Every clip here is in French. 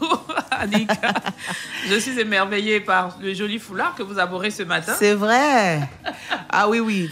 Bonjour, Annick. Je suis émerveillée par le joli foulard que vous arborez ce matin. C'est vrai. Ah oui, oui.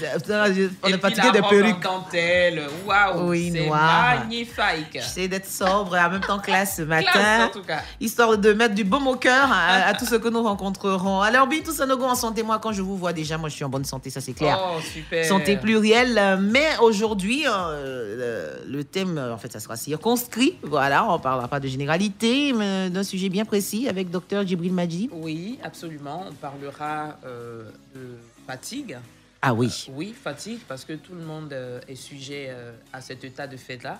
On est fatigué des perruques. En dentelle. Waouh, oui, c'est noir. magnifique. J'essaie d'être sobre et en même temps classe ce matin. Classe, en tout cas. Histoire de mettre du baume au cœur à tous ceux que nous rencontrerons. Alors, Bintou Sanogo en santé, moi, quand je vous vois déjà, moi, je suis en bonne santé, ça c'est clair. Oh, super. Santé plurielle. Mais aujourd'hui, le thème, en fait, ça sera circonscrit. Voilà, on ne parlera pas de généralité, mais d'un sujet bien précis avec Dr Djibril Madji. Oui, absolument. On parlera de fatigue. Ah oui. Oui, fatigue, parce que tout le monde est sujet à cet état de fait-là.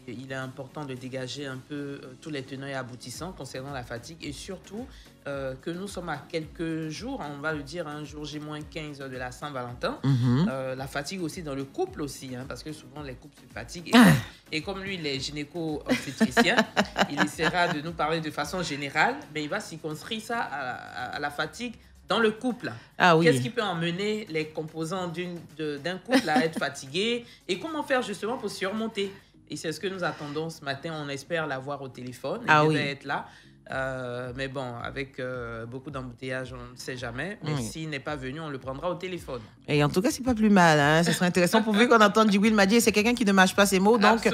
Et il est important de dégager un peu tous les tenants et aboutissants concernant la fatigue. Et surtout, que nous sommes à quelques jours, on va le dire, un jour J-15 de la Saint-Valentin. La fatigue aussi dans le couple aussi, hein, parce que souvent les couples se fatiguent. Et comme lui, il est gynéco-obstétricien, il essaiera de nous parler de façon générale, mais il va circonscrire ça à la fatigue dans le couple. Ah oui. Qu'est-ce qui peut emmener les composants d'un couple à être fatigués et comment faire justement pour surmonter? Et c'est ce que nous attendons ce matin. On espère l'avoir au téléphone. Il devait être là. Mais bon, avec beaucoup d'embouteillages, on ne sait jamais. Mais s'il n'est pas venu, on le prendra au téléphone. Et en tout cas, c'est pas plus mal. Hein. Ce serait intéressant pour vous qu'on entende Djibril Madji. C'est quelqu'un qui ne mâche pas ses mots. Donc,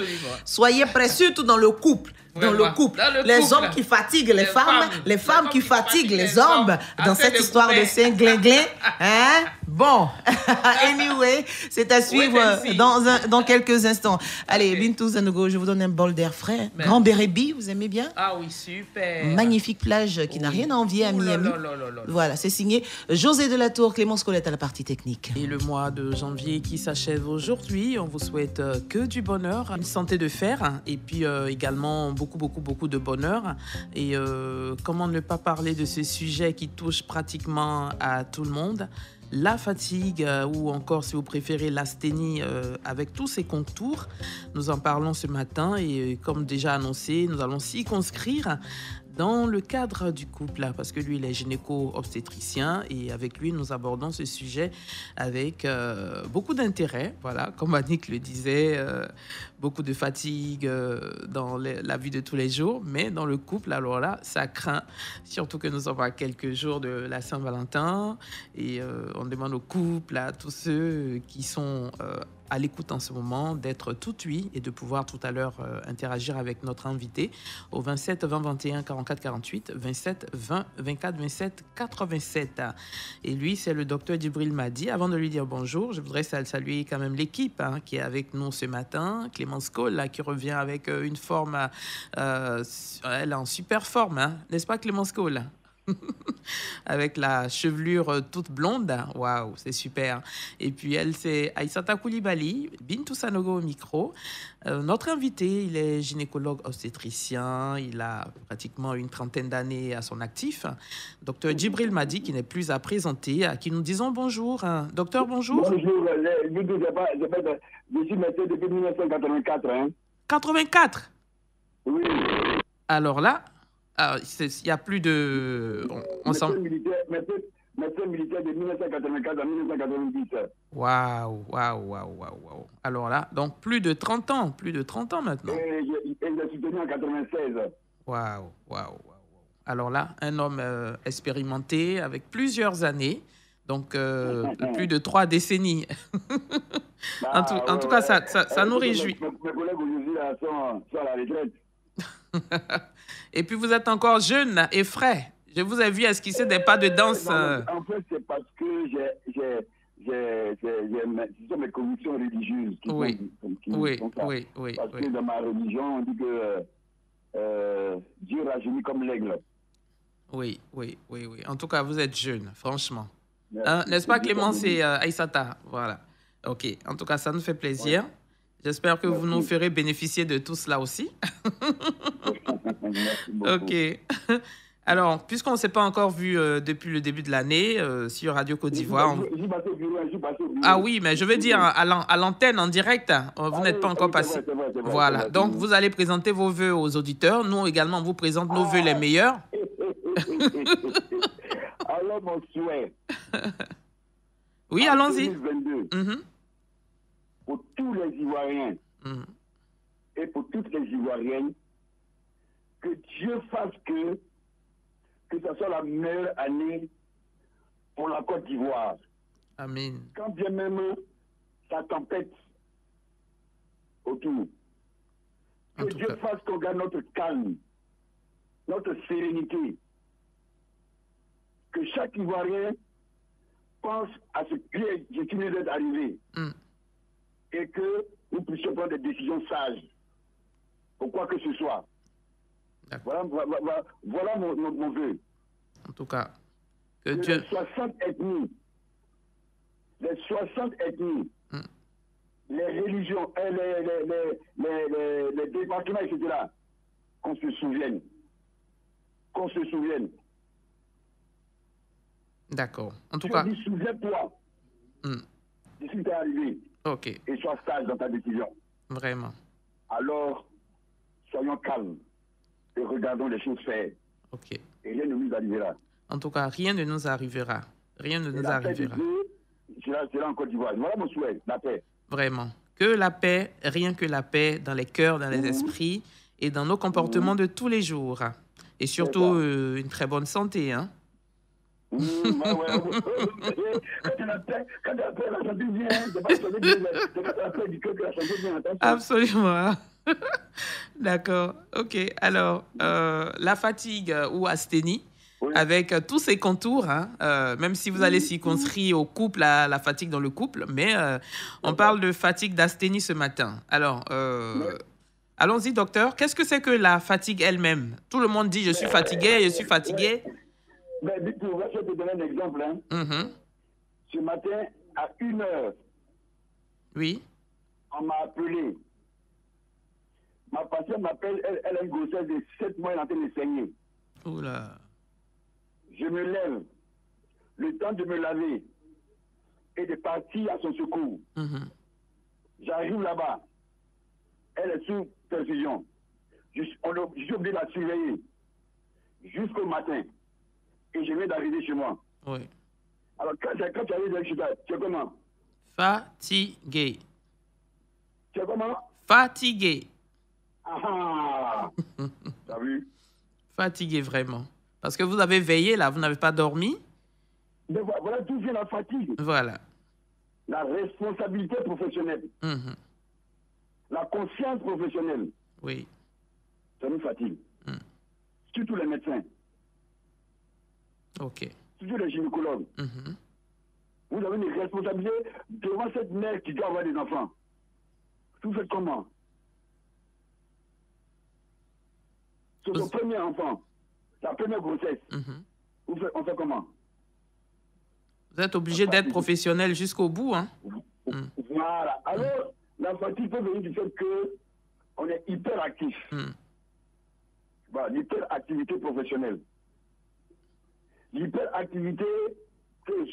soyez prêts, surtout dans le couple. Dans le couple. Les hommes qui fatiguent les femmes. Les femmes qui fatiguent les hommes. Dans cette histoire de Saint-Glinglin. Hein? Bon. Anyway, c'est à suivre dans quelques instants. Allez, Bintou Sanogo, je vous donne un bol d'air frais. Merci. Grand Bérébi, vous aimez bien? Ah oui, super. Magnifique plage qui n'a rien à envier à Miami. Voilà, c'est signé José Delatour, Clémence Colette à la partie technique. Et le mois de janvier qui s'achève aujourd'hui, on vous souhaite que du bonheur, une santé de fer et puis également beaucoup de bonheur. Et comment ne pas parler de ce sujet qui touche pratiquement à tout le monde, la fatigue ou encore, si vous préférez, l'asthénie avec tous ses contours. Nous en parlons ce matin et comme déjà annoncé, nous allons circonscrire dans le cadre du couple, parce que lui, il est gynéco-obstétricien et avec lui, nous abordons ce sujet avec beaucoup d'intérêt. Voilà, comme Annick le disait, beaucoup de fatigue dans la vie de tous les jours, mais dans le couple, alors là, ça craint. Surtout que nous sommes à quelques jours de la Saint-Valentin et on demande aux couples, à tous ceux qui sont à l'écoute en ce moment, d'être tout oui et de pouvoir tout à l'heure interagir avec notre invité au 27 20 21 44 48, 27 20 24 27 87. Et lui, c'est le docteur Djibril Madji. Avant de lui dire bonjour, je voudrais saluer quand même l'équipe qui est avec nous ce matin. Clémence Cole, qui revient avec une forme, elle est en super forme, hein, n'est-ce pas Clémence Cole? Avec la chevelure toute blonde. Waouh, c'est super. Et puis elle, c'est Aïssata Koulibaly, Bintou Sanogo au micro. Notre invité, il est gynécologue obstétricien. Il a pratiquement une trentaine d'années à son actif. Docteur Djibril Madji, qui n'est plus à présenter, à qui nous disons bonjour. Docteur, bonjour. Bonjour, je suis médecin depuis 1984. Hein. 84? Oui. Alors là, il n'y a plus de... Médecin militaire de 1984 à 1990. Waouh. Alors là, donc plus de 30 ans maintenant. Et j'ai soutenu en 96. Waouh. Alors là, un homme expérimenté avec plusieurs années, donc plus de 3 décennies. En tout cas, ça nous réjouit. Mes collègues aujourd'hui sont à la retraite. Et puis vous êtes encore jeune et frais. Je vous ai vu esquisser des pas de danse. En fait, c'est parce que ce sont mes convictions religieuses qui sont ça. Oui. Parce que dans ma religion, on dit que Dieu rajeunit comme l'aigle. Oui. En tout cas, vous êtes jeune, franchement. N'est-ce pas Clémence et Aïssata? Voilà. Ok. En tout cas, ça nous fait plaisir. Ouais. J'espère que vous nous ferez bénéficier de tout cela aussi. Ok. Alors, puisqu'on ne s'est pas encore vu depuis le début de l'année sur Radio Côte d'Ivoire... Ah oui, mais je veux dire à l'antenne, en direct, vous n'êtes pas encore passé. Voilà, donc vous allez présenter vos vœux aux auditeurs. Nous également, on vous présente nos vœux les meilleurs. Alors, mon souhait. Oui, allons-y. 2022, pour tous les Ivoiriens et pour toutes les Ivoiriennes, que Dieu fasse que ce soit la meilleure année pour la Côte d'Ivoire. Amen. Quand bien même ça tempête autour. Que Dieu fasse qu'on garde notre calme, notre sérénité. Que chaque Ivoirien pense à ce qui nous est arrivé. Et que nous puissions prendre des décisions sages. Pour quoi que ce soit. Voilà mon vœu. En tout cas, que Dieu... Les 60 ethnies, les religions, les départements, etc., qu'on se souvienne. Qu'on se souvienne. D'accord. En tout cas... Souviens-toi de ce qui t'est arrivé. Ok. Et sois sage dans ta décision. Vraiment. Alors, soyons calmes et regardons les choses faire. Ok. Et rien ne nous arrivera. En tout cas, rien ne nous arrivera. Rien ne nous arrivera. C'est là en Côte d'Ivoire. Voilà mon souhait, la paix. Vraiment. Que la paix, rien que la paix dans les cœurs, dans les esprits et dans nos comportements de tous les jours. Et surtout, une très bonne santé, hein. Quand la paix, la santé vient, c'est pas la paix du cœur que la santé vient. Absolument. D'accord. OK. Alors, la fatigue ou asthénie, avec tous ces contours, hein, même si vous allez circonscrire au couple, la fatigue dans le couple, mais on parle de fatigue d'asthénie ce matin. Alors, allons-y, docteur. Qu'est-ce que c'est que la fatigue elle-même? Tout le monde dit « je suis fatigué, je suis fatigué ». Ben, je vais te donner un exemple. Hein. Ce matin, à 1h, oui. On m'a appelé. Ma patiente m'appelle, elle a une grossesse de 7 mois, elle est en train de saigner. Oula. Je me lève, le temps de me laver et de partir à son secours. J'arrive là-bas, elle est sous perfusion. Je suis obligé de la surveiller jusqu'au matin. Et je viens d'arriver chez moi. Oui. Alors, quand tu arrives chez toi, tu es comment? Fatigué. Tu es comment? Fatigué. Ah. T'as vu? Fatigué, vraiment. Parce que vous avez veillé, là, vous n'avez pas dormi. Mais voilà d'où vient la fatigue. Voilà. La responsabilité professionnelle. La conscience professionnelle. Oui. Ça nous fatigue. Surtout les médecins. OK. Surtout les gynécologues. Vous avez une responsabilité devant cette mère qui doit avoir des enfants. Vous faites comment? C'est son premier enfant, la première grossesse. On fait comment? Vous êtes obligé d'être professionnel jusqu'au bout, hein? Voilà. Alors, la fatigue peut venir du fait qu'on est hyperactif. Voilà, l'hyperactivité professionnelle. L'hyperactivité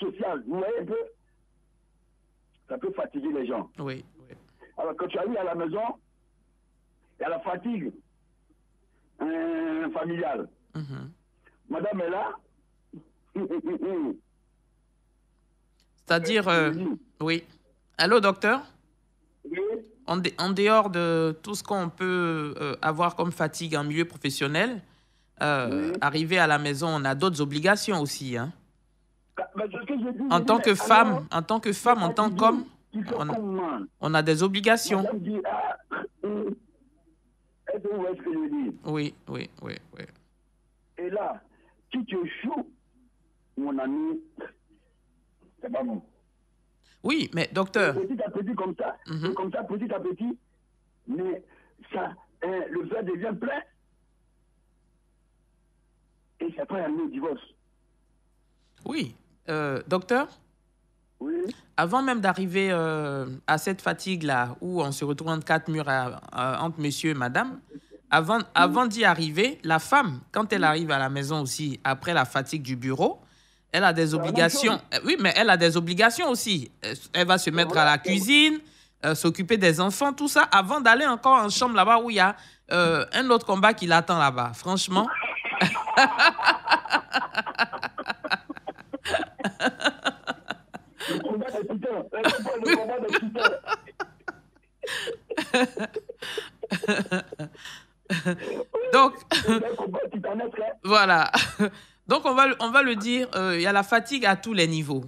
sociale, vous voyez un peu, ça peut fatiguer les gens. Oui. Alors, quand tu arrives à la maison, il y a la fatigue familiale. Madame est là. C'est-à-dire, oui. Allô, docteur? Oui. En dehors de tout ce qu'on peut avoir comme fatigue en milieu professionnel, arriver à la maison, on a d'autres obligations aussi, hein. En tant que femme, en tant qu'homme, on a des obligations. Est-ce que vous voyez ce que je dis? Oui. Et là, si tu échoues, mon ami, c'est pas bon. Oui, mais docteur... Petit à petit, comme ça, petit à petit, mais ça, le verre devient plein. Et ça peut amener au divorce. Oui. Docteur? Oui. Avant même d'arriver à cette fatigue-là, où on se retrouve entre quatre murs entre monsieur et madame, avant d'y arriver, la femme, quand elle arrive à la maison aussi, après la fatigue du bureau, elle a des obligations. Oui, mais elle a des obligations aussi. Elle va se mettre à la cuisine, s'occuper des enfants, tout ça, avant d'aller encore en chambre là-bas où il y a un autre combat qui l'attend là-bas. Franchement. Le combat des tuteurs. Le combat des tuteurs. Donc, clair? Voilà. Donc, on va le dire, il y a la fatigue à tous les niveaux.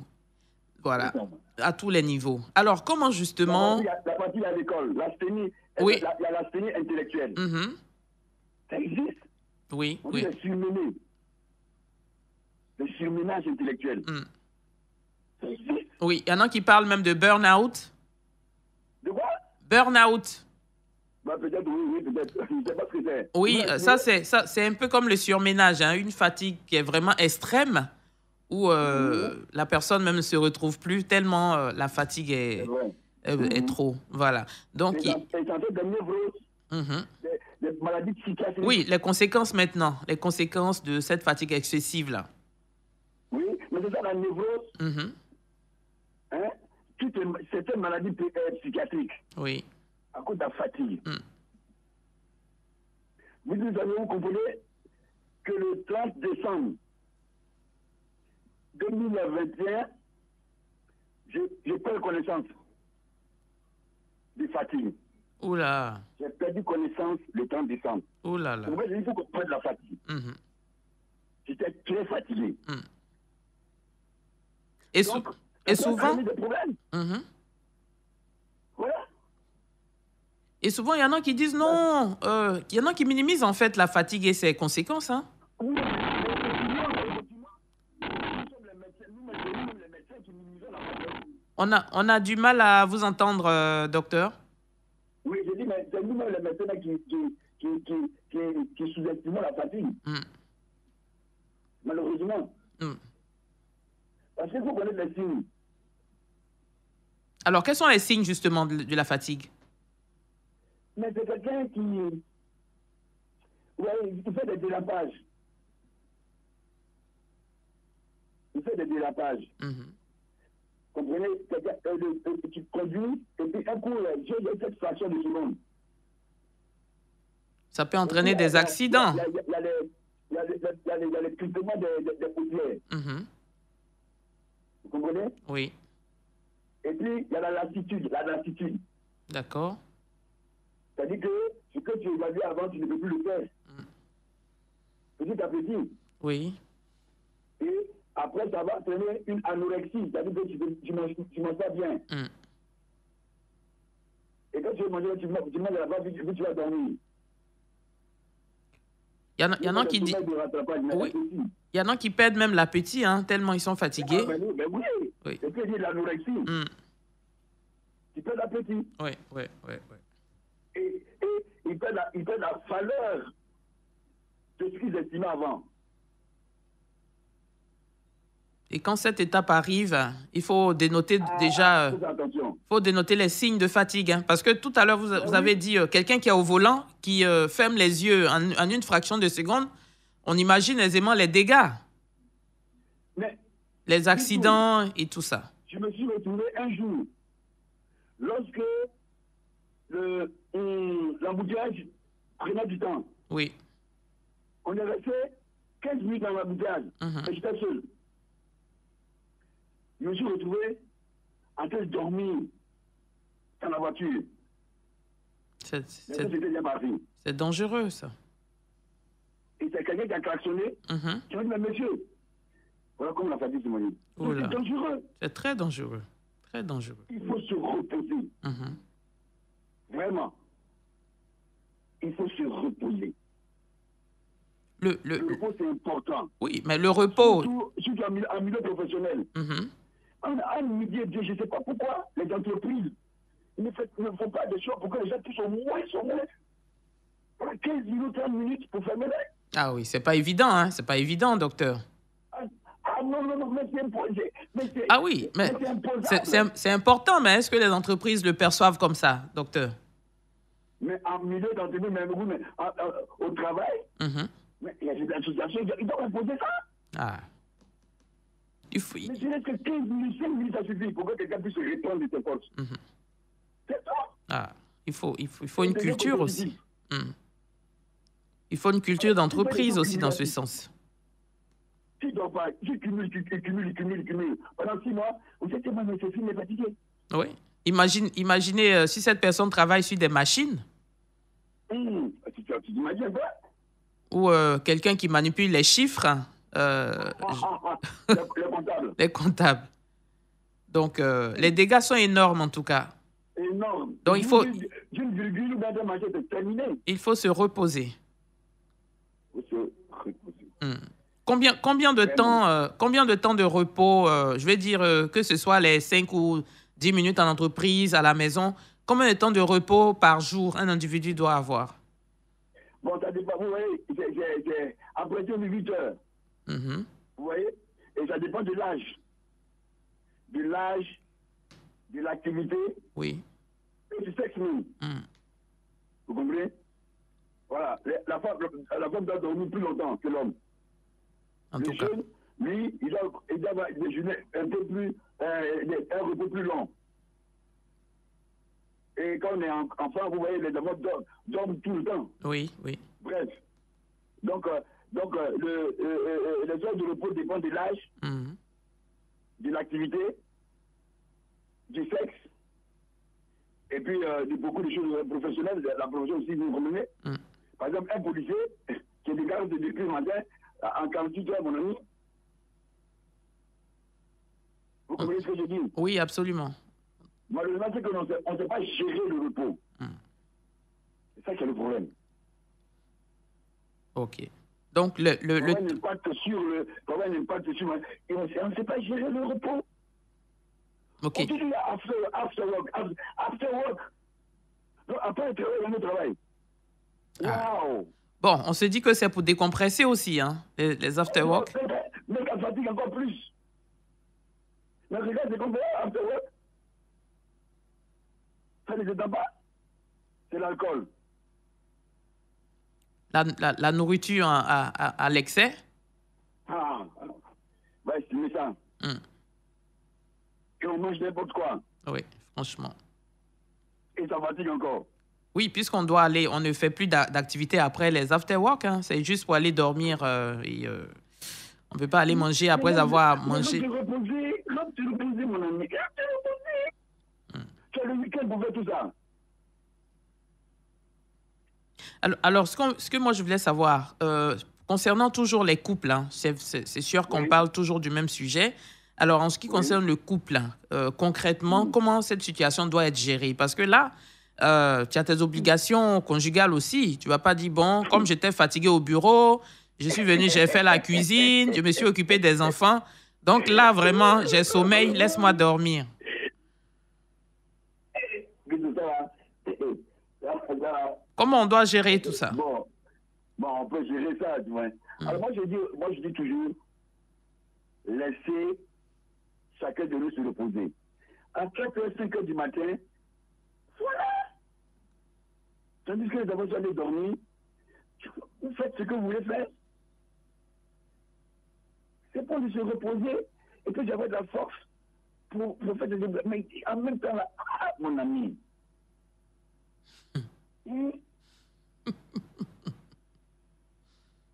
Voilà, à tous les niveaux. Alors, comment justement... La fatigue à l'école, l'asthénie, oui. Il y a l'asthénie intellectuelle. Ça existe. Oui, on dit le surmené. Le surmenage intellectuel. Ça existe. Oui, il y en a qui parlent même de burn-out. De quoi? Burn-out. Bah, peut-être, oui, peut-être. Je ne sais pas ce que c'est. Oui, c'est un peu comme le surménage, hein, une fatigue qui est vraiment extrême, où la personne même ne se retrouve plus tellement la fatigue est trop. Voilà. Donc, c'est en fait des névroses, des maladies psychiatriques. Oui, les conséquences maintenant, les conséquences de cette fatigue excessive-là. Oui, mais c'est ça la névrose. Hein? Certaines maladies psychiatriques. Oui. À cause de la fatigue. Vous comprenez que le 30 décembre 2021, je perds connaissance de fatigue. Oula. J'ai perdu connaissance le 30 décembre. Oula là. Il faut qu'on prenne la fatigue. J'étais très fatigué. Et, donc, et souvent... des problèmes. Voilà. Et souvent, il y en a qui disent non. Il y en a qui minimisent en fait la fatigue et ses conséquences. Hein. Oui, on a du mal à vous entendre, docteur. Oui, je dis, mais c'est nous-mêmes les médecins qui sous-estimons la fatigue. Malheureusement. Parce qu'il faut connaître les signes. Alors, quels sont les signes justement de la fatigue? Mais c'est quelqu'un qui... Ouais, il fait des dérapages. Il fait des dérapages. Comprenez? Quelqu'un qui conduit, et puis un coup, j'ai cette fraction de seconde. Ça peut entraîner des accidents. Il y a les cristements des paupières. Vous comprenez? Oui. Et puis, il y a la lassitude. D'accord. C'est-à-dire que ce que tu évaluais avant, tu ne peux plus le faire. Petit à petit. Oui. Et après, ça va entraîner une anorexie. C'est-à-dire que tu manges pas bien. Et quand tu veux manger, tu manges la base, puis tu vas dormir. Il y en a qui disent... Oui. Il y en a qui perdent même l'appétit, hein, tellement ils sont fatigués. Ben oui. C'est que dire l'anorexie. Tu perds l'appétit. Oui. Et ils perdent la valeur de ce qu'ils estimaient avant. Et quand cette étape arrive, il faut dénoter déjà... faut dénoter les signes de fatigue. Hein, parce que tout à l'heure, vous avez dit quelqu'un qui est au volant, qui ferme les yeux en une fraction de seconde, on imagine aisément les dégâts. Mais, les accidents et tout ça. Je me suis retrouvé un jour, lorsque l'embouteillage prenait du temps. Oui. On est resté 15 minutes dans l'embouteillage, et j'étais seul. Je me suis retrouvé en train de dormir dans la voiture. C'est dangereux, ça. Et c'est quelqu'un qui a klaxonné. Qui m'a dit, mais monsieur, voilà comment la fatigue, Simone. C'est dangereux. C'est très dangereux. Très dangereux. Il faut se reposer. Vraiment. Il faut se reposer. Le repos, c'est important. Oui, mais le repos... Surtout en milieu professionnel. En midi et deux, je ne sais pas pourquoi les entreprises ne font pas de choses pour que les gens puissent au moins 15 minutes, 30 minutes pour fermer l'œil. Ah oui, c'est pas évident, hein. C'est pas évident, docteur. Non, mais c'est imposé. Ah oui, mais c'est important, mais est-ce que les entreprises le perçoivent comme ça, docteur? Mais en milieu d'entreprise, mais au travail, mais il y a des associations, ils doivent imposer ça. Ah. Mais ce n'est que 15 minutes, 5 minutes, ça suffit pour que quelqu'un puisse se répondre de ses forces. C'est ça. Ah, il faut une culture aussi. Il faut une culture d'entreprise aussi dans ce sens. Tu dois pas, tu cumules. Pendant 6 mois, vous êtes tellement nécessaire, mais fatigué. Oui. Imaginez si cette personne travaille sur des machines. Tu t'imagines pas? ou quelqu'un qui manipule les chiffres. Les comptables. Les comptables. Donc, les dégâts sont énormes en tout cas. Énorme. Donc, il faut... D'une virgule ou d'un machin, c'est terminé. Il faut se reposer. Il faut se reposer. Combien de temps de repos, je vais dire que ce soit les 5 ou 10 minutes en entreprise, à la maison, combien de temps de repos par jour un individu doit avoir? Bon, ça dépend, vous voyez, c'est après 8 heures. Vous voyez? Et ça dépend de l'âge. De l'âge, de l'activité. Oui. Et du sexe même. Vous comprenez? Voilà. La femme doit dormir plus longtemps que l'homme. En tout cas. Lui, il doit déjeuner un peu plus, un repos plus long. Et quand on est enfant, vous voyez, les enfants dorment tout le temps. Oui, oui. Bref. Donc les heures de repos dépendent de l'âge, de l'activité, du sexe, et puis de beaucoup de choses professionnelles, la profession aussi, vous comprenez. Par exemple, un policier qui dégarde depuis le matin en 48 heures, mon ami. Vous comprenez ce que je dis? Oui, absolument. Malheureusement, c'est qu'on ne sait pas gérer le repos. C'est ça qui est le problème. Ok. Donc, le problème n'est pas que sur le... problème n'est pas que sur... On ne sait pas gérer le repos. Ok. On dit after work. Donc, après le travail, on travaille. Waouh! Bon, on se dit que c'est pour décompresser aussi, hein, les after work. Mais ça fatigue encore plus. Mais regarde, c'est comme ça, after work. Ça ne s'étend pas. C'est l'alcool. La nourriture à l'excès? Ah, ouais, c'est ça. Et on mange n'importe quoi. Oui, franchement. Et ça fatigue encore. Oui, puisqu'on doit aller, on ne fait plus d'activité après les after-work. Hein, c'est juste pour aller dormir. On ne peut pas aller manger après avoir mangé. Quand tu te reposer, mon ami. Quand tu te reposer. Tu as le week-end pour faire tout ça. Alors, ce que moi je voulais savoir, concernant toujours les couples, hein, c'est sûr qu'on parle toujours du même sujet. Alors, en ce qui concerne le couple, concrètement, comment cette situation doit être gérée? Parce que là, tu as tes obligations conjugales aussi. Tu ne vas pas dire, bon, comme j'étais fatiguée au bureau, je suis venue, j'ai fait la cuisine, je me suis occupée des enfants. Donc là, vraiment, j'ai sommeil, laisse-moi dormir. Comment on doit gérer tout ça? Bon, on peut gérer ça, tu vois. Alors moi, je dis toujours, laissez chacun de nous se reposer. À 4h, 5h du matin, voilà. Tandis que les enfants sont allés dormir, vous faites ce que vous voulez faire. C'est pour se reposer et puis j'avais de la force pour faire des développements. Mais en même temps, là, mon ami.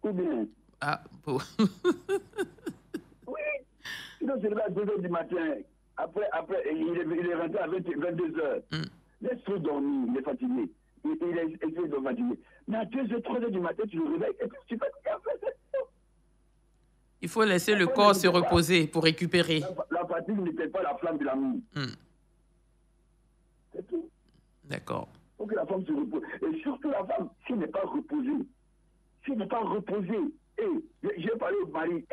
Ou bien. Bon. Oui. Sinon, c'est là à 2h du matin. Après il est rentré à 22h. Laisse-le dormir, il est fatigué. Il est de fatigué. Mais à 2h, 3h du matin, tu le réveilles et puis tu fais ce qu'il a fait. Il faut laisser le corps se reposer pour récupérer. La fatigue n'était pas la flamme de l'amour. C'est tout. D'accord. Il faut que la femme se repose. Et surtout la femme, s'il n'est pas reposée, je vais parler au mari,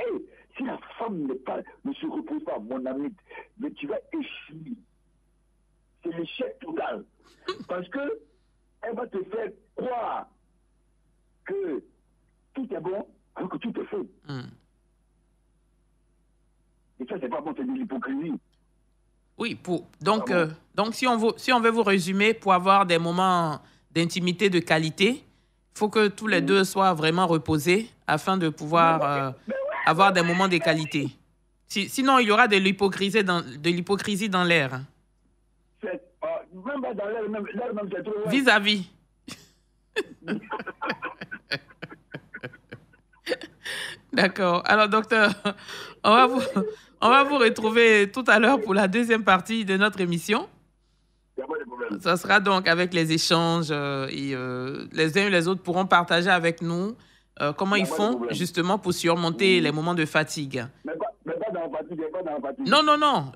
si la femme ne se repose pas, mon ami, mais tu vas échouer. C'est l'échec total. Parce que elle va te faire croire que tout est bon, alors que tout est faux. Et ça, c'est pas bon, c'est de l'hypocrisie. Oui, donc si on veut vous résumer, pour avoir des moments d'intimité de qualité, il faut que tous les deux soient vraiment reposés afin de pouvoir avoir des moments de qualité. Sinon, il y aura de l'hypocrisie dans l'air. Hein. Même dans l'air, même c'est trop loin. Vis-à-vis. D'accord. Alors, docteur, on va vous retrouver tout à l'heure pour la deuxième partie de notre émission. Il n'y a pas de problème. Ça sera donc avec les échanges et les uns et les autres pourront partager avec nous comment ils font justement pour surmonter les moments de fatigue. Mais pas dans la fatigue, pas dans la fatigue. Non.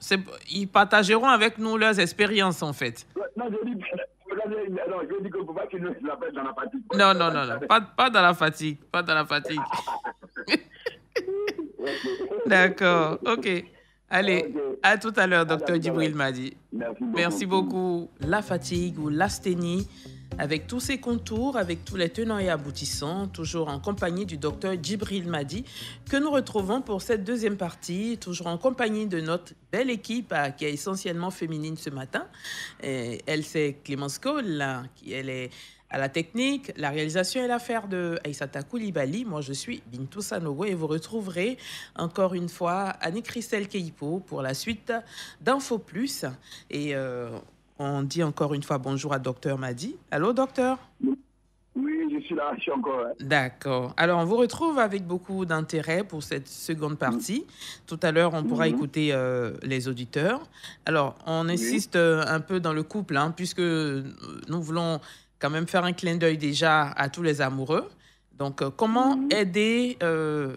Ils partageront avec nous leurs expériences, en fait. Non, je dis qu'il ne faut pas qu'ils nous l'appellent dans la fatigue. Non. Pas dans la fatigue. Pas dans la fatigue. D'accord. OK. Allez, à tout à l'heure, docteur Djibril Madi. Merci beaucoup. La fatigue ou l'asthénie, avec tous ses contours, avec tous les tenants et aboutissants, toujours en compagnie du docteur Djibril Madi, que nous retrouvons pour cette deuxième partie, toujours en compagnie de notre belle équipe qui est essentiellement féminine ce matin. Elle, c'est Clémence Cole, elle est à la technique, la réalisation et l'affaire de Aïssata Koulibaly. Moi, je suis Bintou Sanogo et vous retrouverez encore une fois Annie-Christelle Keipo pour la suite d'Info Plus. Et on dit encore une fois bonjour à docteur Madi. Allô, docteur? Oui, je suis là, je suis encore. D'accord. Alors, on vous retrouve avec beaucoup d'intérêt pour cette seconde partie. Tout à l'heure, on pourra écouter les auditeurs. Alors, on insiste un peu dans le couple, puisque nous voulons quand même faire un clin d'œil déjà à tous les amoureux. Donc, comment aider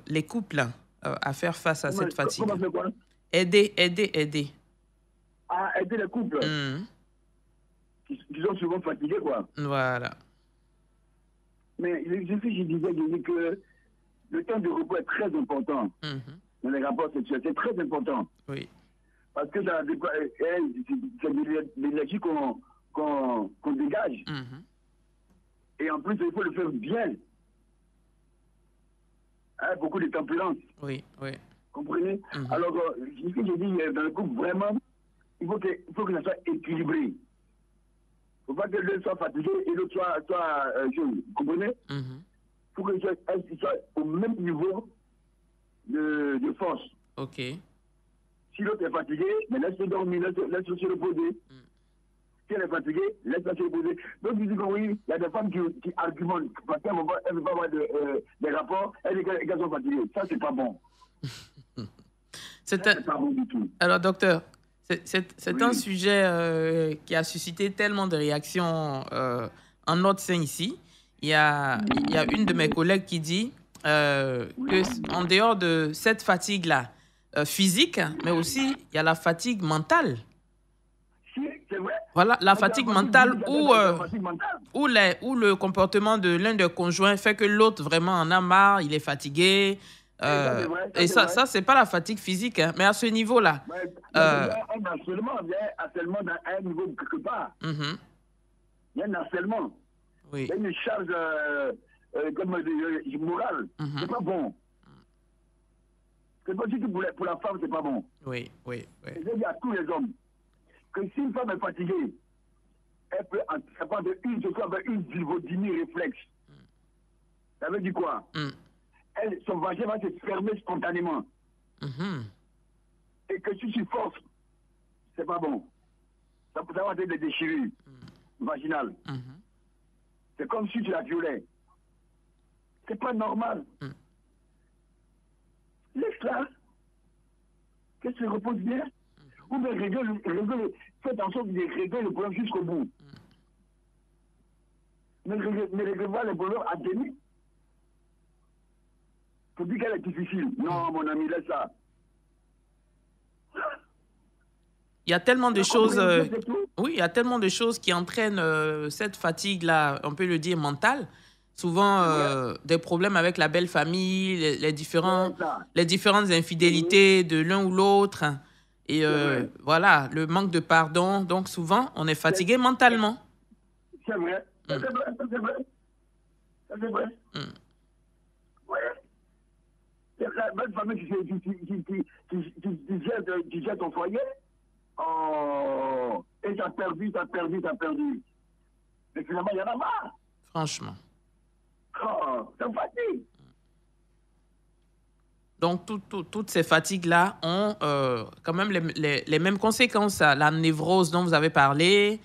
les couples à faire face à cette fatigue? Comment faire quoi? Aider. Ah, aider les couples qui sont souvent fatigués, quoi. Voilà. Mais je disais que le temps de repos est très important dans les rapports sexuels. C'est très important. Oui. Parce que c'est de l'énergie qu'on dégage. Et en plus, il faut le faire bien. Beaucoup de tempérance. Oui. Comprenez? Alors, ce que j'ai dit dans le couple, vraiment, il faut que ça soit équilibré. Il ne faut pas que l'un soit fatigué et l'autre soit jeune. Vous comprenez? Il faut que soit au même niveau de force. OK. Si l'autre est fatigué, mais laisse-le dormir, laisse-le se reposer. Si elle est fatiguée, laisse-la se reposer. Donc, je dis que oui, il y a des femmes qui argumentent parce qu'elles ne veulent pas avoir des rapports, elles sont fatiguées. Ça, c'est pas bon. C'est pas bon du tout. Alors, docteur, c'est un sujet qui a suscité tellement de réactions en notre sein ici. Il y a une de mes collègues qui dit qu'en dehors de cette fatigue-là, physique, mais aussi il y a la fatigue mentale. C'est vrai. Voilà, la fatigue mentale où le comportement de l'un des conjoints fait que l'autre vraiment en a marre, il est fatigué. Et ça, c'est pas la fatigue physique, mais à ce niveau-là. Un harcèlement, dans un niveau quelque part. Il y a un harcèlement. Oui. Il y a une charge morale. C'est pas bon. C'est pas du tout pour la femme, c'est pas bon. Oui. Je dis à tous les hommes que si une femme est fatiguée, elle peut avoir une vulvodynie réflexe. Ça veut dire quoi? Son vagin va se fermer spontanément. Et que si tu forces, c'est pas bon. Ça peut avoir des déchirures vaginales. C'est comme si tu la violais. C'est pas normal. Laisse-la. Qu'elle se repose bien. Ou bien faites en sorte de régler le problème jusqu'au bout. Ne réglez pas le problème à demi. Pour dire qu'elle est difficile. Non, mon ami, laisse ça. Il y a tellement de choses. Oui, il y a tellement de choses qui entraînent cette fatigue-là, on peut le dire mentale. Souvent, des problèmes avec la belle famille, les différentes infidélités de l'un ou l'autre. Et voilà, le manque de pardon. Donc, souvent, on est fatigué mentalement. C'est vrai. C'est vrai. Oui. La belle famille qui gère ton foyer. Oh, et t'as perdu. Mais finalement, il y en a marre. Franchement. Oh, c'est fatigue. Donc, toutes ces fatigues-là ont quand même les mêmes conséquences. La névrose dont vous avez parlé,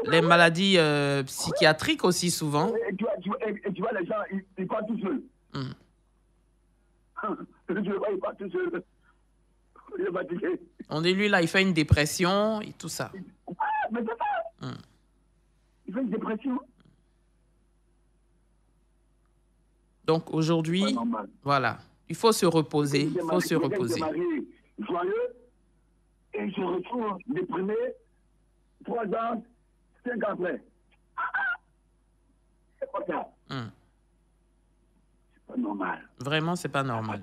les maladies psychiatriques aussi souvent. Et tu vois, les gens, ils partent tout seuls. Ils partent tout seuls. Il est fatigué. On dit, lui, là, il fait une dépression et tout ça. Ah, mais c'est ça. Il fait une dépression. Donc aujourd'hui, voilà, il faut se reposer. Il faut se reposer. Joyeux, et je retrouve déprimé 3 ans, 5 ans après. C'est pas ça. C'est pas normal. Vraiment, c'est pas normal.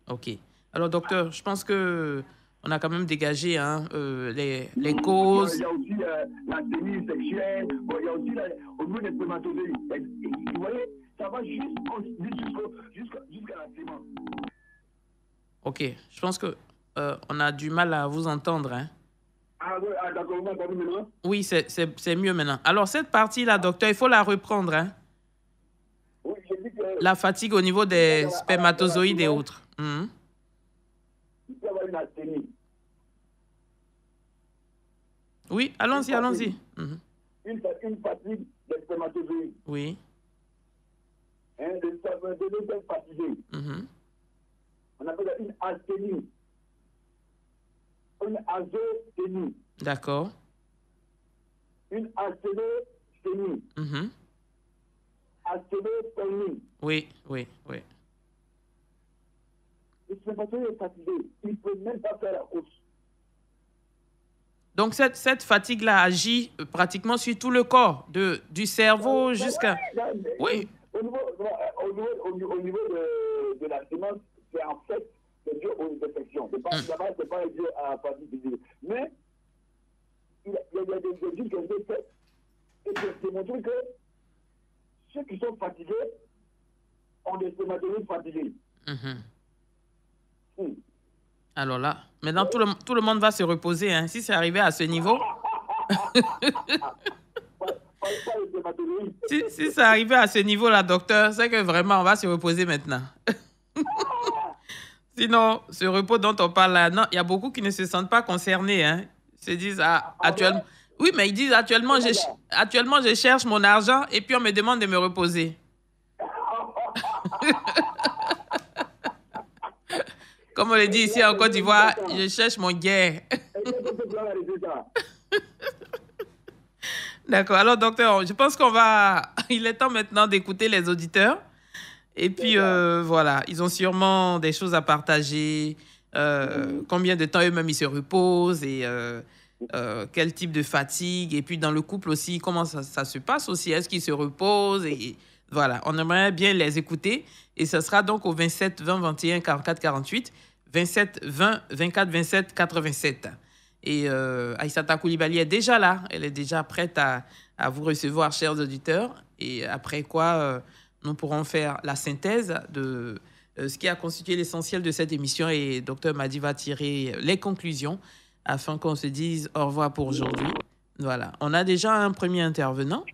Ok. Alors, docteur, je pense que on a quand même dégagé les causes. Il y a aussi la tenue sexuelle, il y a aussi au niveau des spermatozoïdes. Vous voyez, ça va jusqu'à la sémence. Ok, je pense que on a du mal à vous entendre. Hein. Ah oui, d'accord, vous m'entendez maintenant? Oui, c'est mieux maintenant. Alors, cette partie-là, docteur, il faut la reprendre. Hein. Oui, je dis que... La fatigue au niveau des spermatozoïdes et autres. Il peut y avoir une asthénie. Oui, allons-y. Une fatigue des spermatozoïdes. Oui. Des spermatozoïdes fatigués. On appelle ça une asthénie. Une azothénie. D'accord. Une asténosténie. Asténotonie. Oui. Le spermatozoïde est fatigué. Il ne peut même pas faire la course. Donc, cette fatigue-là agit pratiquement sur tout le corps, du cerveau jusqu'à... Oui. Au niveau de la sémence, c'est en fait dû aux infections. Ce n'est pas dû à la fatigue physique. Mais il y a des études qui ont été faites et qui ont démontré que ceux qui sont fatigués ont des spermatozoïdes fatigués. Alors là, maintenant, tout le monde va se reposer. Hein. Si c'est arrivé à ce niveau... si c'est arrivé à ce niveau-là, docteur, c'est que vraiment, on va se reposer maintenant. Sinon, ce repos dont on parle là, non, il y a beaucoup qui ne se sentent pas concernés. Hein. Ils se disent, actuellement... Oui, mais ils disent, actuellement, je cherche mon argent et puis on me demande de me reposer. Comme on le dit ici en Côte d'Ivoire, je cherche mon guerre. D'accord. Alors, docteur, je pense il est temps maintenant d'écouter les auditeurs. Et puis, voilà, ils ont sûrement des choses à partager. Combien de temps eux-mêmes ils se reposent et quel type de fatigue. Et puis, dans le couple aussi, comment ça se passe aussi. Est-ce qu'ils se reposent? Et voilà, on aimerait bien les écouter. Et ce sera donc au 27 20 21 44 48, 27 20 24 27 87. Et Aïssata Koulibaly est déjà là. Elle est déjà prête à vous recevoir, chers auditeurs. Et après quoi, nous pourrons faire la synthèse de ce qui a constitué l'essentiel de cette émission. Et Dr Madi va tirer les conclusions afin qu'on se dise au revoir pour aujourd'hui. Voilà. On a déjà un premier intervenant,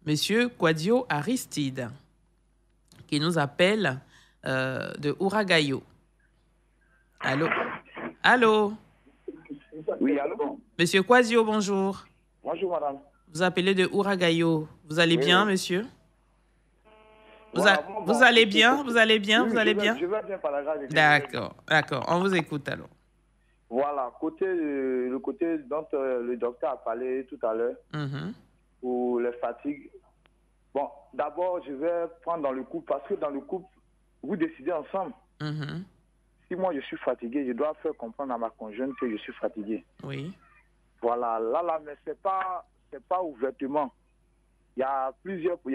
Monsieur Kwadio Aristide, qui nous appelle de Ouragayo. Allô? Oui, allô? Monsieur Kwadio, bonjour. Bonjour, madame. Vous appelez de Ouragayo. Vous allez bien, monsieur? Vous allez bien? Vous allez bien? Vous allez bien? Je vais bien par la grâce. D'accord. On vous écoute alors. Voilà, le côté dont le docteur a parlé tout à l'heure, pour les fatigues. Bon, d'abord, je vais prendre dans le couple, parce que dans le couple, vous décidez ensemble. Si moi je suis fatigué, je dois faire comprendre à ma conjointe que je suis fatigué. Oui. Voilà, là, mais c'est pas ouvertement. Il y a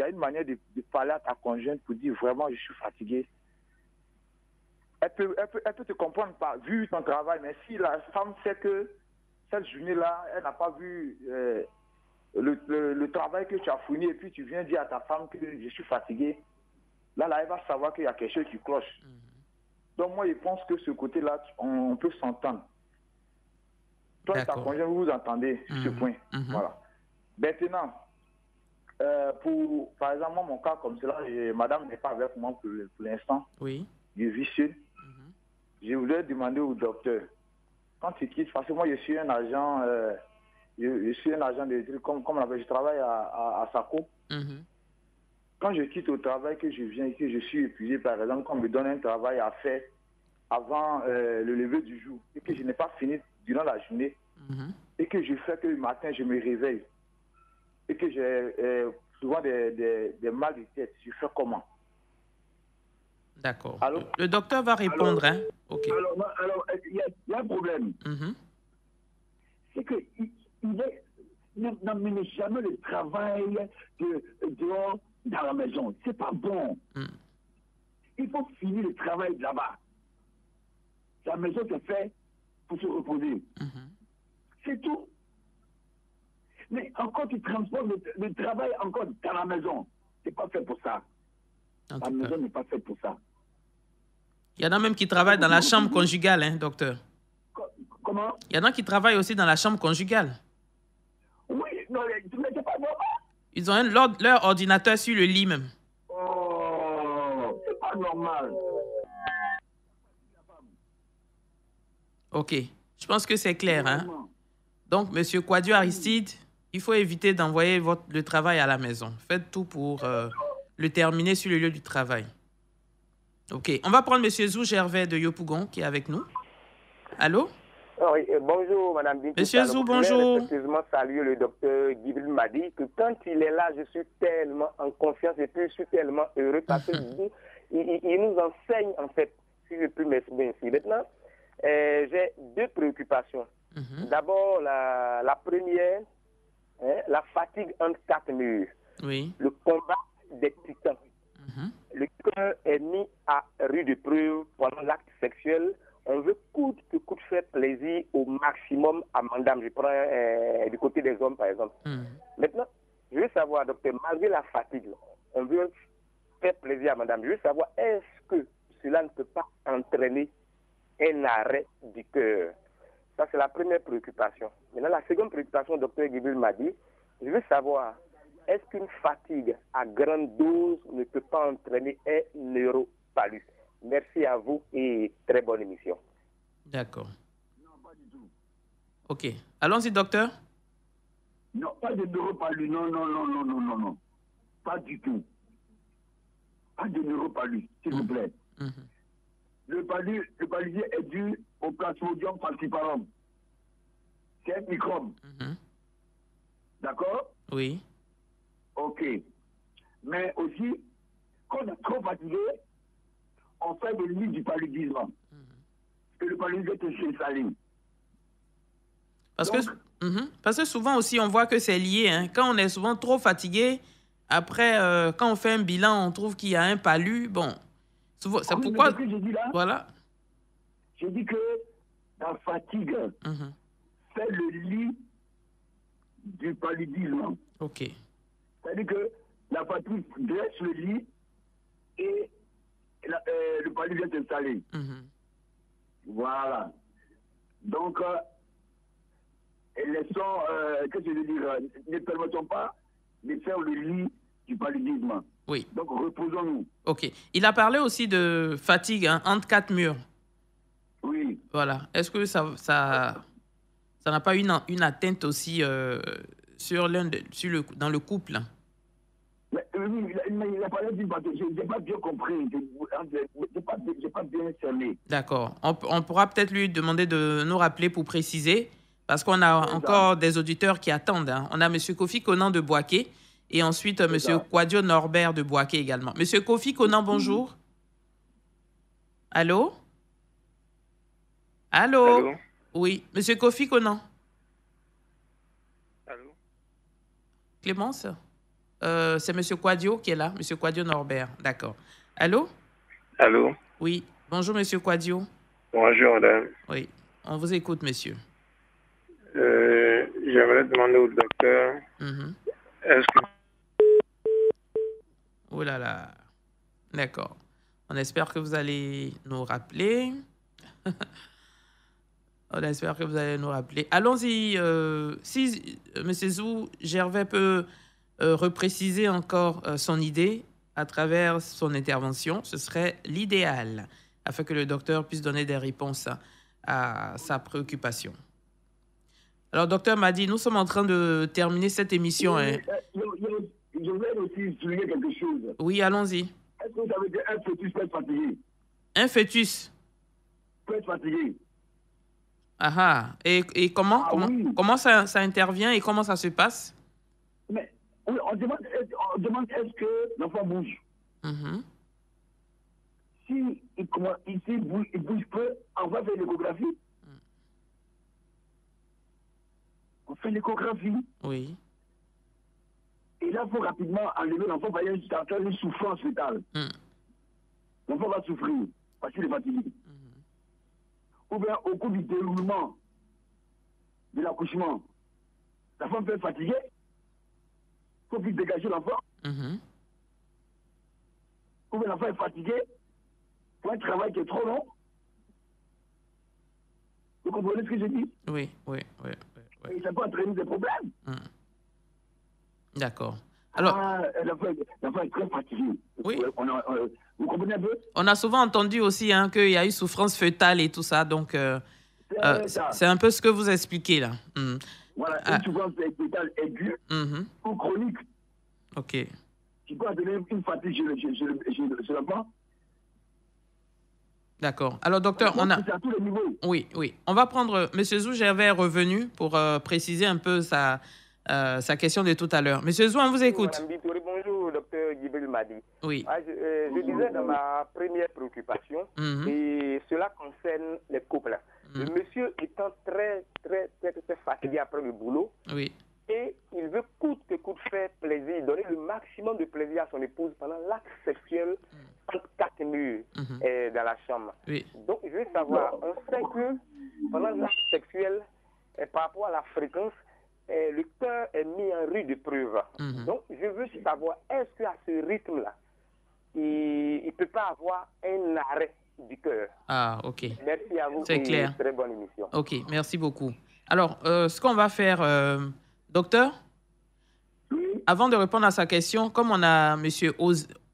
une manière de parler à ta conjointe pour dire vraiment je suis fatigué. Elle peut te comprendre vu ton travail, mais si la femme sait que cette journée-là, elle n'a pas vu le travail que tu as fourni et puis tu viens dire à ta femme que je suis fatigué, là, elle va savoir qu'il y a quelque chose qui cloche. Donc moi, je pense que ce côté-là, on peut s'entendre. Toi et ta conjointe, vous vous entendez sur ce point. Voilà. Maintenant, par exemple, moi, mon cas comme cela, madame n'est pas avec moi pour l'instant. Oui. Je vis seul. Je voulais demander au docteur, quand tu quittes, parce que moi, je suis un agent, je suis un agent de comme je travaille à SACO. Quand je quitte au travail, que je viens et que je suis épuisé, par exemple, quand on me donne un travail à faire avant le lever du jour, et que je n'ai pas fini durant la journée, et que je fais que le matin, je me réveille, et que souvent des mal de tête. Je fais comment? D'accord. Le docteur va répondre. Alors, hein? Ok. Alors, il y a un problème. C'est qu'il n'amène jamais le travail dehors dans la maison. C'est pas bon. Il faut finir le travail là-bas. La maison se fait pour se reposer. C'est tout. Mais encore, tu transportes le travail encore dans la maison. C'est pas fait pour ça. La maison n'est pas faite pour ça. Il y en a même qui travaillent dans la chambre conjugale, hein, docteur. Comment? Il y en a qui travaillent aussi dans la chambre conjugale. Oui, non, mais c'est pas normal. Ils ont leur ordinateur sur le lit même. Oh, c'est pas normal. Ok, je pense que c'est clair. Hein? Donc, M. Kouadio Aristide, il faut éviter d'envoyer le travail à la maison. Faites tout pour le terminer sur le lieu du travail. Ok, on va prendre M. Zou Gervais de Yopougon qui est avec nous. Allô? Oui, bonjour, Madame Bintou. Monsieur Zou, bonjour. Effectivement, saluer le docteur Gibril m'a dit que quand il est là, je suis tellement en confiance et puis je suis tellement heureux parce qu'il nous enseigne, en fait, si je peux m'exprimer ainsi. Maintenant, j'ai deux préoccupations. D'abord, la première, la fatigue entre quatre murs. Oui. Le combat des titans. Le cœur est mis à rude épreuve pendant l'acte sexuel. On veut coûte que coûte faire plaisir au maximum à madame. Je prends du côté des hommes, par exemple. Maintenant, je veux savoir, docteur, malgré la fatigue, on veut faire plaisir à madame. Je veux savoir, est-ce que cela ne peut pas entraîner un arrêt du cœur? Ça, c'est la première préoccupation. Maintenant, la seconde préoccupation, docteur Gibril m'a dit, je veux savoir, est-ce qu'une fatigue à grande dose ne peut pas entraîner un neuropalus? Merci à vous et très bonne émission. D'accord. Non, pas du tout. Ok. Allons-y, docteur. Non, pas de neuropalus. Non. Pas du tout. Pas de neuropalus, s'il vous plaît. Le paludisme est dû au Plasmodium falciparum. C'est un microbe. D'accord? Oui. Ok. Mais aussi, quand on est trop fatigué, on fait des lits du paludisme. Et le paludisme est installé. Parce que souvent aussi, on voit que c'est lié. Hein. Quand on est souvent trop fatigué, après, quand on fait un bilan, on trouve qu'il y a un palu. Bon, c'est pourquoi... J'ai dit là, voilà. J'ai dit que la fatigue fait le lit du paludisme. Ok. C'est-à-dire que la fatigue dresse le lit et le paludisme est installé. Voilà. Donc, qu'est-ce que je veux dire, ne permettons pas de faire le lit du paludisme. Oui. Donc, reposons-nous. Ok. Il a parlé aussi de fatigue entre quatre murs. Oui. Voilà. Est-ce que ça n'a pas une atteinte aussi dans le couple? Mais, oui, il a parlé d'une fatigue. Je n'ai pas bien compris. Je n'ai pas bien cerné. D'accord. On pourra peut-être lui demander de nous rappeler pour préciser, parce qu'on a encore des auditeurs qui attendent. Hein. On a M. Kofi Conan de Boaké et ensuite M. Kouadio Norbert de Boaké également. M. Kofi Conan, bonjour. Allô? Allô? Oui. M. Kofi Conan. Allô? Clémence? C'est M. Kouadio qui est là, M. Kouadio Norbert. D'accord. Allô? Allô? Oui. Bonjour, M. Kouadio. Bonjour, madame. Oui. On vous écoute, monsieur. J'aimerais demander au docteur, est-ce que... Oh là là. D'accord. On espère que vous allez nous rappeler. On espère que vous allez nous rappeler. Allons-y. Si M. Zou Gervais peut repréciser encore son idée à travers son intervention, ce serait l'idéal, afin que le docteur puisse donner des réponses à sa préoccupation. Alors, docteur m'a dit, nous sommes en train de terminer cette émission. Je voulais aussi souligner quelque chose. Oui, allons-y. Est-ce que vous savez qu'un fœtus peut être fatigué? Un fœtus peut être fatigué. Ah, et comment ça intervient et comment ça se passe? Mais Oui, on demande est-ce que l'enfant bouge. Si il bouge peu, on va faire l'échographie. On fait l'échographie. Oui. Et là, il faut rapidement enlever l'enfant parce qu'il y a une souffrance fétale. L'enfant va souffrir parce qu'il est fatigué. Ou bien au cours du déroulement de l'accouchement, la femme peut être fatiguée. Il faut vite dégager l'enfant. Ou bien l'enfant est fatigué pour un travail qui est trop long. Vous comprenez ce que je dis? Oui. Et ça peut entraîner des problèmes. D'accord. Alors, l'enfant est très fatigué. Oui. Vous comprenez un peu? On a souvent entendu aussi qu'il y a eu souffrance fœtale et tout ça. Donc, c'est un peu ce que vous expliquez là. Voilà, une souffrance fœtale aiguë ou chronique. OK. Qui peut donner une fatigue chez l'enfant. D'accord. Alors, docteur, on a... C'est à tous les niveaux. Oui. On va prendre... Monsieur Zou Gervais est revenu pour préciser un peu sa question de tout à l'heure. Monsieur Zou, on vous écoute. Madame Bitori, bonjour, docteur Djibril Madi. Oui. Je disais dans ma première préoccupation, et cela concerne les couples. Le monsieur étant très fatigué après le boulot, oui. Et il veut coûte que coûte faire plaisir, donner le maximum de plaisir à son épouse pendant l'acte sexuel entre 4 murs dans la chambre. Oui. Donc, je veux savoir, on sait que pendant l'acte sexuel, par rapport à la fréquence, le cœur est mis en rude épreuve. Donc, je veux savoir, est-ce qu'à ce rythme-là, il ne peut pas avoir un arrêt du cœur? Ah, OK. Merci à vous. C'est clair. Très bonne émission. OK, merci beaucoup. Alors, ce qu'on va faire, docteur, avant de répondre à sa question, comme on a M.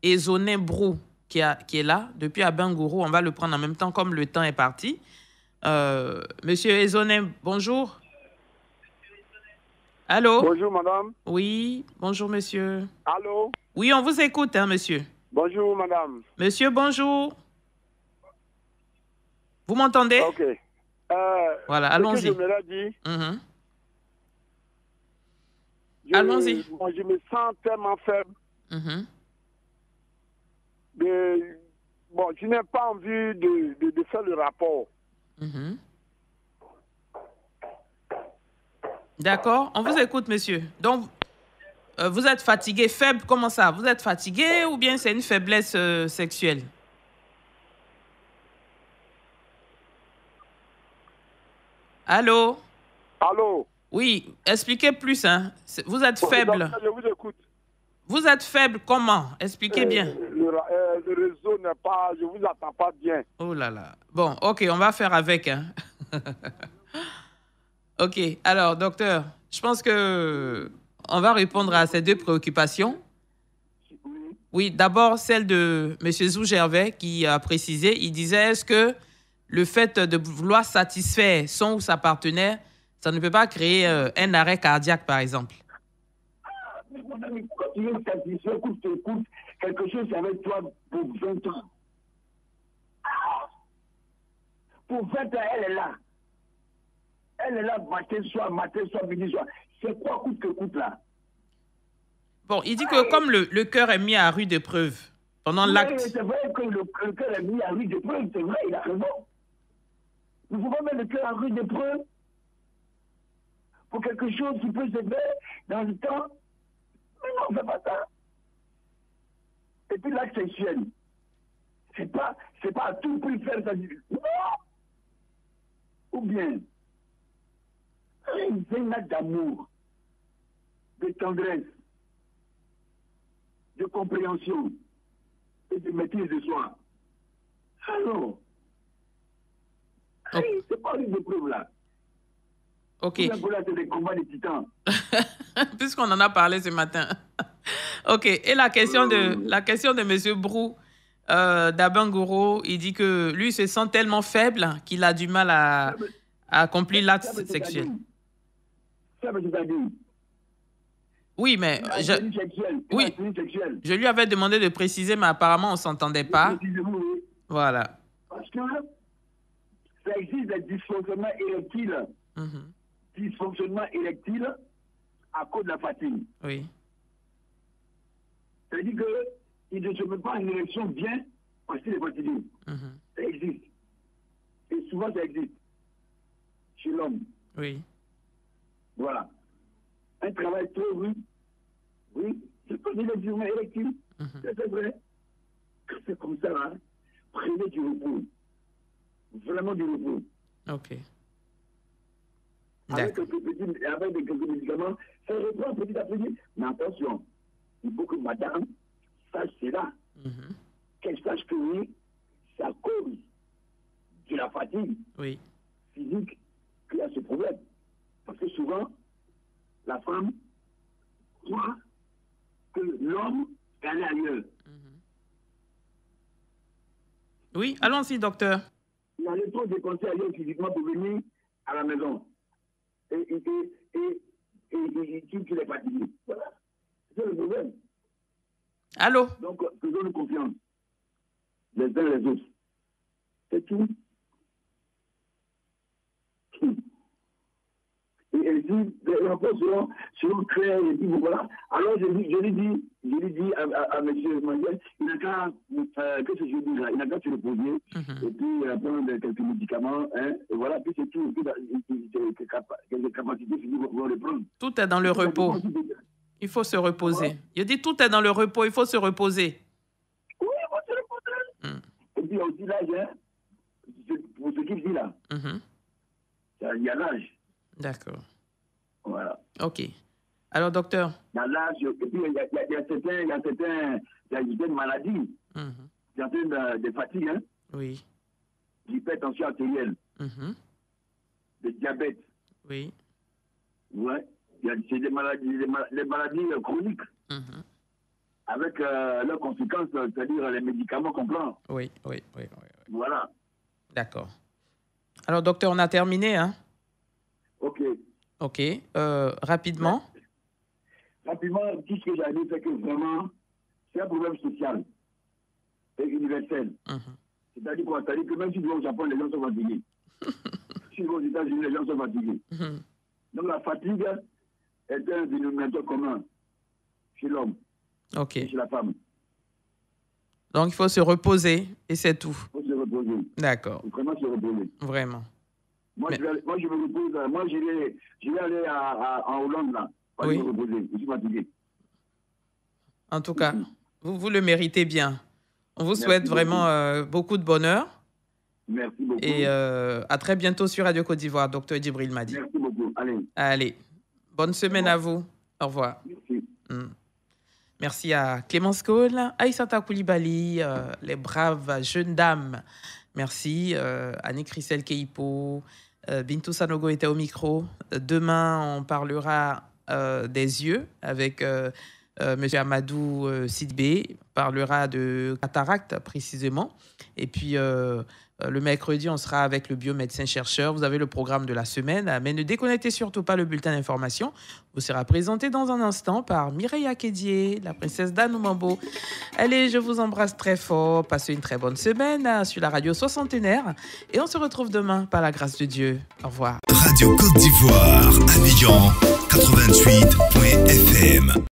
Ezoné Brou qui est là, depuis Abengourou, on va le prendre en même temps comme le temps est parti. Monsieur Ezoné, bonjour. Allô? Bonjour, madame. Oui, bonjour, monsieur. Allô? Oui, on vous écoute, hein, monsieur. Bonjour, madame. Monsieur, bonjour. Vous m'entendez? OK. Voilà, allons-y. Je me l'ai dit. Allons-y. Moi, je me sens tellement faible. Bon, je n'ai pas envie de faire le rapport. D'accord, on vous écoute, monsieur. Donc, vous êtes fatigué, faible, comment ça? Vous êtes fatigué ou bien c'est une faiblesse sexuelle? Allô? Allô? Oui, expliquez plus, hein. Vous êtes faible. Je vous écoute. Vous êtes faible comment? Expliquez bien. Le réseau n'est pas... Je vous attends pas bien. Oh là là. Bon, OK, on va faire avec, hein. OK, alors, docteur, je pense que on va répondre à ces deux préoccupations. Oui, d'abord, celle de M. Zou Gervais qui a précisé, il disait, est-ce que le fait de vouloir satisfaire son ou sa partenaire, ça ne peut pas créer un arrêt cardiaque, par exemple? Quand tu veux satisfaire, quelque chose avec toi pour 20 ans. Pour 20 ans, elle est là. Elle est là matin, soir, midi, soir. C'est quoi coûte que coûte là? Bon, il dit que comme le cœur est mis à rude épreuve pendant l'acte... C'est vrai que le cœur est mis à rude épreuve, c'est vrai, il a raison. Nous pouvons mettre le cœur à rude épreuve pour quelque chose qui peut se faire dans le temps. Mais non, on ne fait pas ça. Et puis l'acte sexuel, c'est pas à tout prix faire ça. Non! Ou bien, c'est un acte d'amour, de tendresse, de compréhension et de maîtrise de soi. Alors, c'est pas une épreuve là. OK. C'est des combats de titans. Puisqu'on en a parlé ce matin. OK. Et la question de M. Brou d'Abengourou, il dit que lui se sent tellement faible qu'il a du mal à accomplir l'acte sexuel. Ça veut dire. Oui, mais je lui avais demandé de préciser, mais apparemment, on ne s'entendait pas. Voilà. Parce que ça existe des dysfonctionnements érectiles. Dysfonctionnement érectile à cause de la fatigue. Oui. C'est-à-dire qu'il ne se met pas une érection bien parce qu'il est fatigué. Ça existe. Et souvent, ça existe. Chez l'homme. Oui. Voilà. Un travail trop rude. Oui, c'est pas des humains érectiles. C'est vrai. C'est comme ça, là. Prenez du repos. Vraiment du repos. Ok. Avec quelques médicaments, ça reprend petit à petit. Mais attention, il faut que madame sache cela. Qu'elle sache que oui, c'est à cause de la fatigue physique qu'il y a ce problème. Parce que souvent, la femme croit que l'homme est allé ailleurs. Oui, allons-y, docteur. Il allait trop dépenser ailleurs physiquement pour venir à la maison. Et il dit qu'il est fatigué. Voilà. C'est le problème. Allô? Donc, faisons-nous confiance. Les uns les autres. C'est tout. Et dit, les rapports seront clairs, et puis voilà. Alors, je lui dis à M. Manuel, il n'a qu'à, qu'est-ce que je dis là, il n'a qu'à se reposer, et puis prendre quelques médicaments, hein, et voilà, puis c'est tout. Quelques capacités physiques vont le prendre. Tout est dans le repos. Il faut se reposer. Voilà. Je dis, tout est dans le repos, il faut se reposer. Oui, il faut se reposer. Et puis aussi l'âge, hein, pour ce qu'il dit là, il y a l'âge. D'accord. Voilà. OK. Alors, docteur? Dans l'âge, et puis il y a certaines maladies, certaines de fatigue, hein? Oui. L'hypertension artérielle, le diabète. Oui. Ouais. C'est des maladies chroniques. Avec leurs conséquences, c'est-à-dire les médicaments qu'on prend. Oui. Voilà. D'accord. Alors, docteur, on a terminé, hein? OK. Rapidement. Rapidement, tout ce que j'ai dit, c'est que vraiment, c'est un problème social et universel. C'est-à-dire quoi? C'est-à-dire que même si tu vas au Japon, les gens sont fatigués. Si tu vas aux États-Unis, les gens sont fatigués. Donc la fatigue est un dénominateur commun chez l'homme et chez la femme. Donc il faut se reposer et c'est tout. Il faut se reposer. D'accord. Il faut vraiment se reposer. Vraiment. Moi, je me repose. Moi, je vais aller en Hollande, là. Moi, je vais me reposer. Je suis fatigué. En tout cas, vous le méritez bien. On vous souhaite vraiment beaucoup de bonheur. Merci beaucoup. Et à très bientôt sur Radio Côte d'Ivoire, Dr Djibril Madi. Merci beaucoup. Allez. Bonne semaine à vous. Au revoir. Merci. Merci à Clémence Cole, Aïssata Koulibaly, les braves jeunes dames. Merci. Annick Rissel Keipo, Bintou Sanogo était au micro. Demain, on parlera des yeux avec M. Amadou Sidibé. On parlera de cataracte précisément. Et puis, le mercredi, on sera avec le biomédecin-chercheur. Vous avez le programme de la semaine. Mais ne déconnectez surtout pas le bulletin d'information. Vous sera présenté dans un instant par Mireille Akédié, la princesse d'Anne Mambo. Allez, je vous embrasse très fort. Passez une très bonne semaine sur la radio Soixantenaire. Et on se retrouve demain par la grâce de Dieu. Au revoir. Radio Côte d'Ivoire, Abidjan, 88.fm.